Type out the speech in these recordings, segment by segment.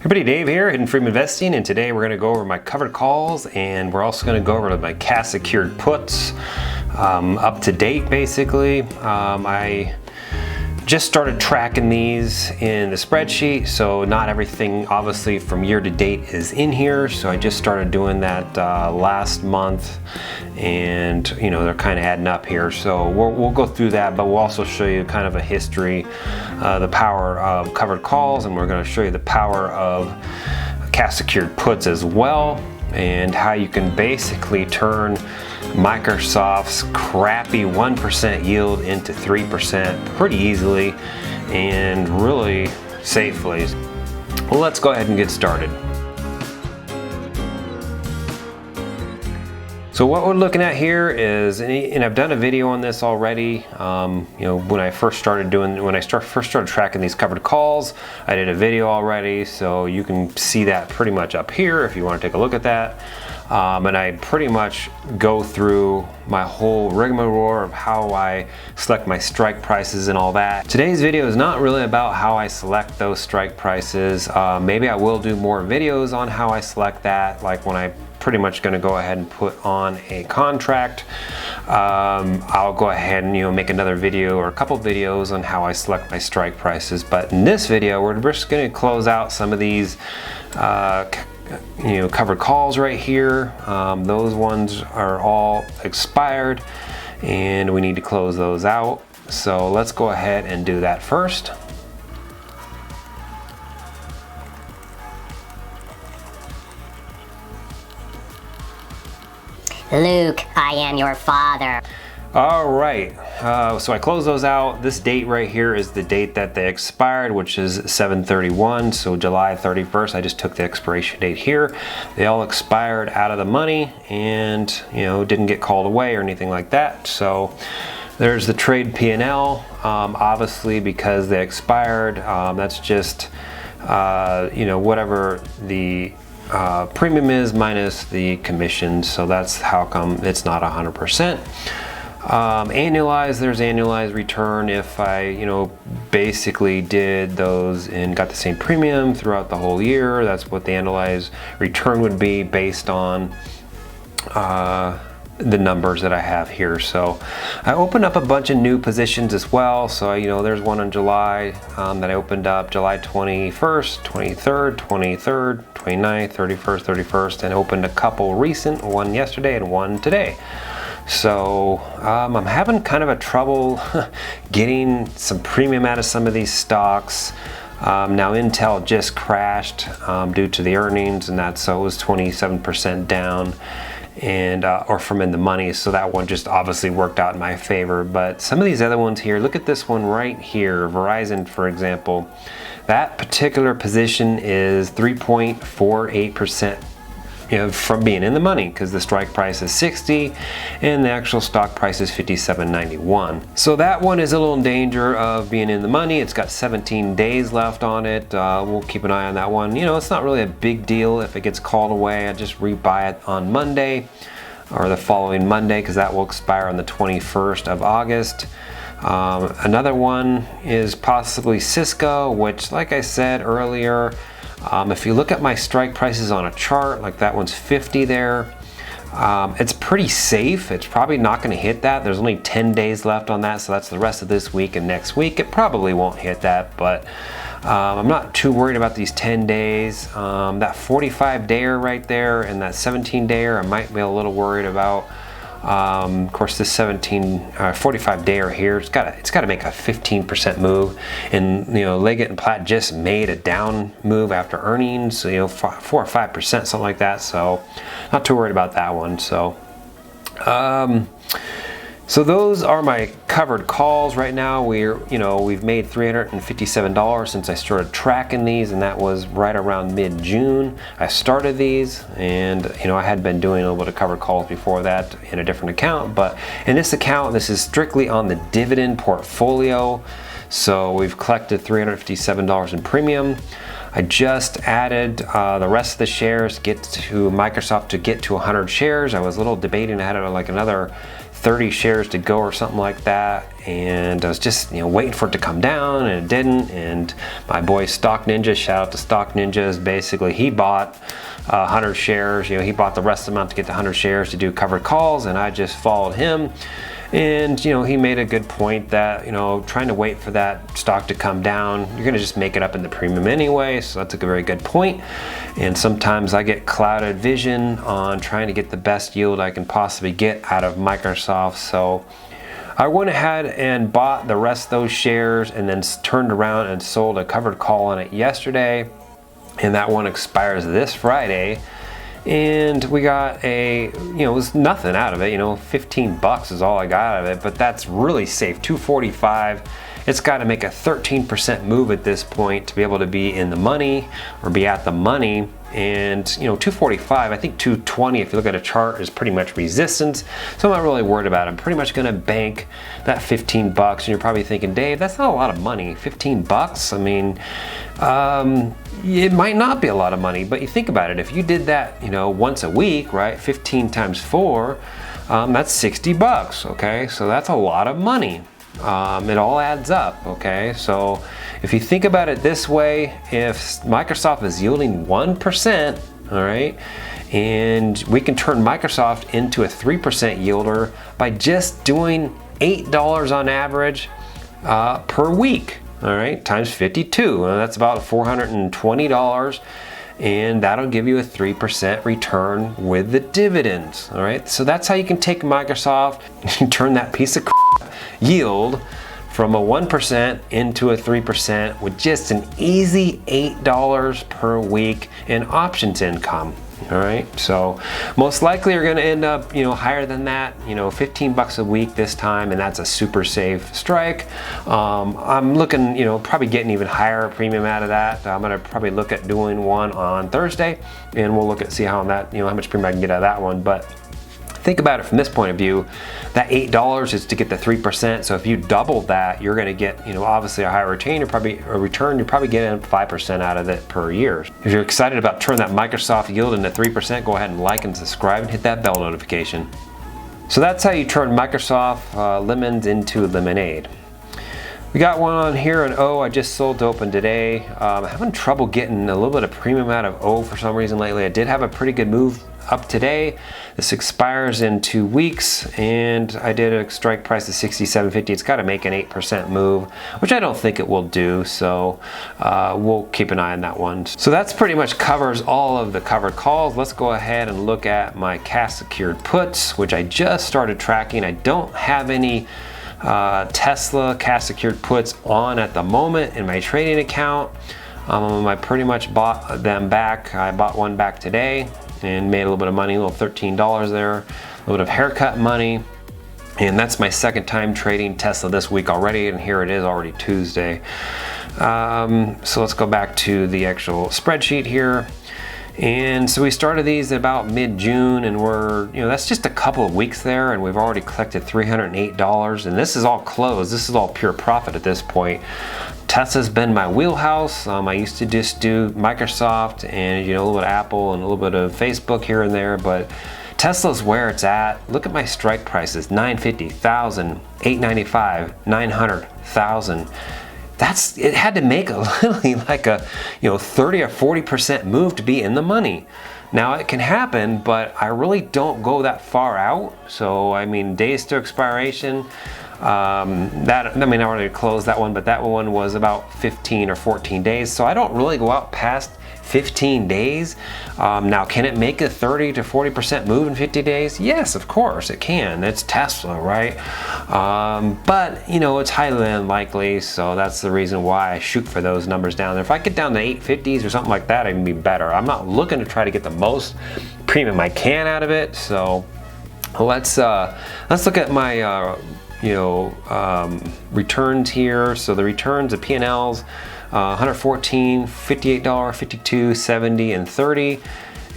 Everybody, Dave here, Hidden Freedom Investing, and today we're going to go over my covered calls, and we're also going to go over my cash secured puts, up to date basically. I just started tracking these in the spreadsheet, so not everything obviously from year to date is in here. So I just started doing that last month, and you know, they're kind of adding up here. So we'll go through that, but we'll also show you kind of a history, the power of covered calls, and we're going to show you the power of cash secured puts as well, and how you can basically turn Microsoft's crappy 1% yield into 3% pretty easily and really safely. Well, let's go ahead and get started. So what we're looking at here is, and I've done a video on this already. You know, when I first started tracking these covered calls, I did a video already, so you can see that pretty much up here if you want to take a look at that. And I pretty much go through my whole rigmarole of how I select my strike prices and all that. Today's video is not really about how I select those strike prices. Maybe I will do more videos on how I select that, like when I pretty much going to go ahead and put on a contract. I'll go ahead and make another video or a couple videos on how I select my strike prices. But in this video, we're just going to close out some of these covered calls right here. Those ones are all expired and we need to close those out. So let's go ahead and do that first. Luke, I am your father. All right, so I closed those out. This date right here is the date that they expired, which is 7/31, so July 31st. I just took the expiration date here. They all expired out of the money and, didn't get called away or anything like that. So there's the trade P&L. Obviously, because they expired, that's just, whatever the premium is minus the commission. So that's how come it's not 100%. Annualized, there's annualized return. If I, basically did those and got the same premium throughout the whole year, that's what the annualized return would be based on the numbers that I have here. So I opened up a bunch of new positions as well. So, there's one in July that I opened up July 21st, 23rd, 23rd, 29th, 31st, 31st, and opened a couple recent, one yesterday and one today. So I'm having kind of a trouble getting some premium out of some of these stocks. Now Intel just crashed due to the earnings, and that, so it was 27% down, and or from in the money, so that one just obviously worked out in my favor. But some of these other ones here, look at this one right here, Verizon, for example. That particular position is 3.48% from being in the money, because the strike price is 60 and the actual stock price is 57.91. So that one is a little in danger of being in the money. It's got 17 days left on it. We'll keep an eye on that one. It's not really a big deal if it gets called away. I just rebuy it on Monday or the following Monday, because that will expire on the 21st of August. Another one is possibly Cisco, which, like I said earlier, if you look at my strike prices on a chart, like that one's 50 there, it's pretty safe. It's probably not going to hit that. There's only 10 days left on that, so that's the rest of this week and next week. It probably won't hit that, but I'm not too worried about these 10 days. That 45-dayer right there and that 17-dayer I might be a little worried about. Of course, this 45-dayer here, it's got to make a 15% move, and Leggett and Platt just made a down move after earnings, so 4 or 5%, something like that. So not too worried about that one. So so those are my covered calls right now. We've made $357 since I started tracking these, and that was right around mid-June. I started these, and I had been doing a little bit of covered calls before that in a different account, but in this account, this is strictly on the dividend portfolio. So we've collected $357 in premium. I just added the rest of the shares, get to Microsoft to get to 100 shares. I was a little debating, I had like another 30 shares to go or something like that, and I was just waiting for it to come down, and it didn't. And my boy Stock Ninja, shout out to Stock Ninjas, basically he bought 100 shares. He bought the rest of the amount to get the 100 shares to do covered calls, and I just followed him. And he made a good point that trying to wait for that stock to come down, you're gonna just make it up in the premium anyway. So that's a very good point. And sometimes I get clouded vision on trying to get the best yield I can possibly get out of Microsoft. So I went ahead and bought the rest of those shares, and then turned around and sold a covered call on it yesterday, and that one expires this Friday. And we got it was nothing out of it, 15 bucks is all I got out of it, but that's really safe. 245. It's got to make a 13% move at this point to be able to be in the money or be at the money. And 245, I think 220, if you look at a chart, is pretty much resistance. So I'm not really worried about it. I'm pretty much going to bank that 15 bucks. And you're probably thinking, Dave, that's not a lot of money. 15 bucks? I mean, it might not be a lot of money, but you think about it. If you did that, once a week, right? 15 times 4, that's 60 bucks. Okay, so that's a lot of money. It all adds up, okay? So if you think about it this way, if Microsoft is yielding 1%, all right, and we can turn Microsoft into a 3% yielder by just doing $8 on average per week, all right, times 52, and that's about $420. And that'll give you a 3% return with the dividends, all right? So that's how you can take Microsoft and turn that piece of crap yield from a 1% into a 3% with just an easy $8 per week in options income. All right, so most likely you're going to end up, higher than that, 15 bucks a week this time, and that's a super safe strike. I'm looking, probably getting even higher premium out of that. I'm going to probably look at doing one on Thursday, and we'll look at see how that, how much premium I can get out of that one. But think about it from this point of view, that $8 is to get the 3%. So if you double that, you're going to get, obviously a higher return. You're probably getting 5% out of it per year. If you're excited about turning that Microsoft yield into 3%, go ahead and like and subscribe and hit that bell notification. So that's how you turn Microsoft lemons into lemonade. We got one on here, an O I just sold to open today. I'm having trouble getting a little bit of premium out of O for some reason lately. I did have a pretty good move up today. This expires in 2 weeks, and I did a strike price of $67.50. It's got to make an 8% move, which I don't think it will do, so we'll keep an eye on that one. So that's pretty much covers all of the covered calls. Let's go ahead and look at my cash secured puts, which I just started tracking. I don't have any Tesla cash secured puts on at the moment in my trading account. I pretty much bought them back. I bought one back today and made a little bit of money, a little $13 there, a little bit of haircut money. And that's my second time trading Tesla this week already, and here it is already Tuesday. So let's go back to the actual spreadsheet here. And so we started these about mid-June, and we're, that's just a couple of weeks there, and we've already collected $308, and this is all closed. This is all pure profit at this point. Tesla's been my wheelhouse. I used to just do Microsoft and a little bit of Apple and a little bit of Facebook here and there, but Tesla's where it's at. Look at my strike prices: $950, $1,000, $895, $900, $1,000. It had to make literally like a 30 or 40% move to be in the money. Now it can happen, but I really don't go that far out. So I mean, days to expiration. I already closed that one, but that one was about 15 or 14 days. So I don't really go out past 15 days. Now, can it make a 30 to 40% move in 50 days? Yes, of course it can. It's Tesla, right? But it's highly unlikely, so that's the reason why I shoot for those numbers down there. If I get down to 850s or something like that, I'd be better. I'm not looking to try to get the most premium I can out of it. So let's look at my returns here. So the returns of P&Ls, $114, $58, $52, $70, and $30.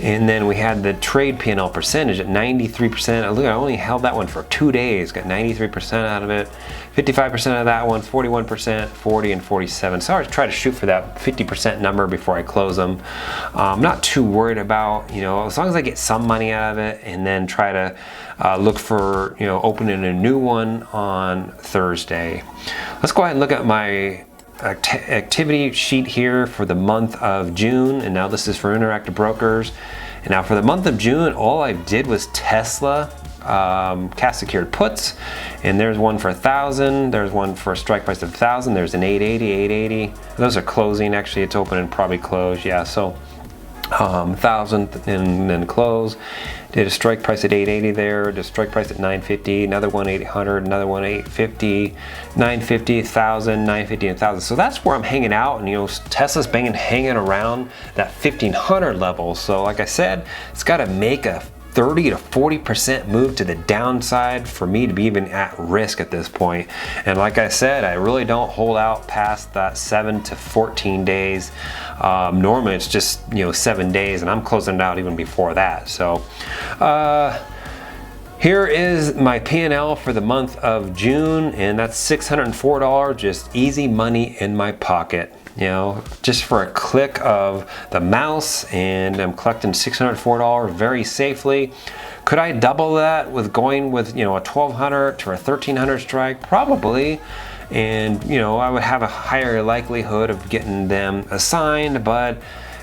And then we had the trade P&L percentage at 93%. Look, I only held that one for 2 days, got 93% out of it. 55% of that one, 41%, 40, and 47. So I always try to shoot for that 50% number before I close them. I'm not too worried about, as long as I get some money out of it, and then try to look for, opening a new one on Thursday. Let's go ahead and look at my activity sheet here for the month of June, and now this is for Interactive Brokers. And now for the month of June, all I did was Tesla cash secured puts, and there's one for 1,000, there's one for a strike price of 1,000, there's an 880. Those are closing, actually it's open and probably closed, yeah. So 1,000 and then close. Did a strike price at 880 there, did a strike price at 950, another one 800, another one 850, 950, 1,000, 950, and 1,000. So that's where I'm hanging out, and Tesla's hanging around that 1,500 level. So like I said, it's got to make a 30 to 40% move to the downside for me to be even at risk at this point. And like I said, I really don't hold out past that 7 to 14 days. Normally it's just 7 days, and I'm closing it out even before that. So here is my P&L for the month of June, and that's $604, just easy money in my pocket. Just for a click of the mouse, and I'm collecting $604 very safely. Could I double that with going with a 1,200 to a 1,300 strike? Probably. And I would have a higher likelihood of getting them assigned, but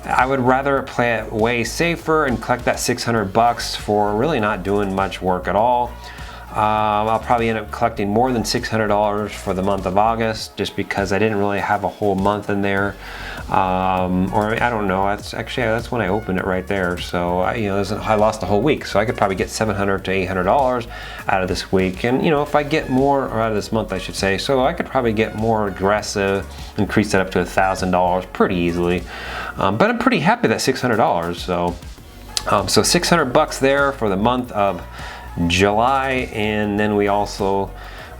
I would rather play it way safer and collect that $600 for really not doing much work at all. I'll probably end up collecting more than $600 for the month of August, just because I didn't really have a whole month in there, or I don't know. That's when I opened it right there. So I lost the whole week, so I could probably get $700 to $800 out of this week, and if I get more, or out of this month, I should say. So I could probably get more aggressive, increase that up to $1,000 pretty easily. But I'm pretty happy that $600. So $600 there for the month of July. And then we also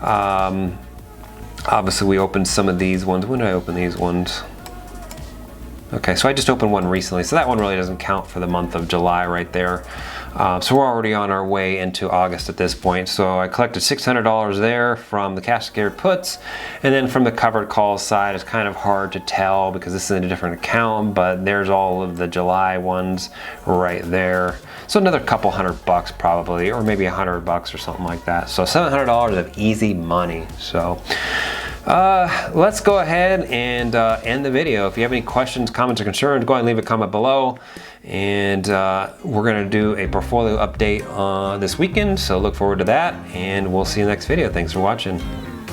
obviously we opened some of these ones. When did I open these ones? Okay, so I just opened one recently, so that one really doesn't count for the month of July right there. So we're already on our way into August at this point. So I collected $600 there from the cash secured puts, and then from the covered calls side, it's kind of hard to tell because this is in a different account, but there's all of the July ones right there. So another couple $100 probably, or maybe $100 or something like that. So $700 of easy money. So let's go ahead and end the video. If you have any questions, comments, or concerns, go ahead and leave a comment below. And we're gonna do a portfolio update this weekend, so look forward to that, and we'll see you in the next video. Thanks for watching.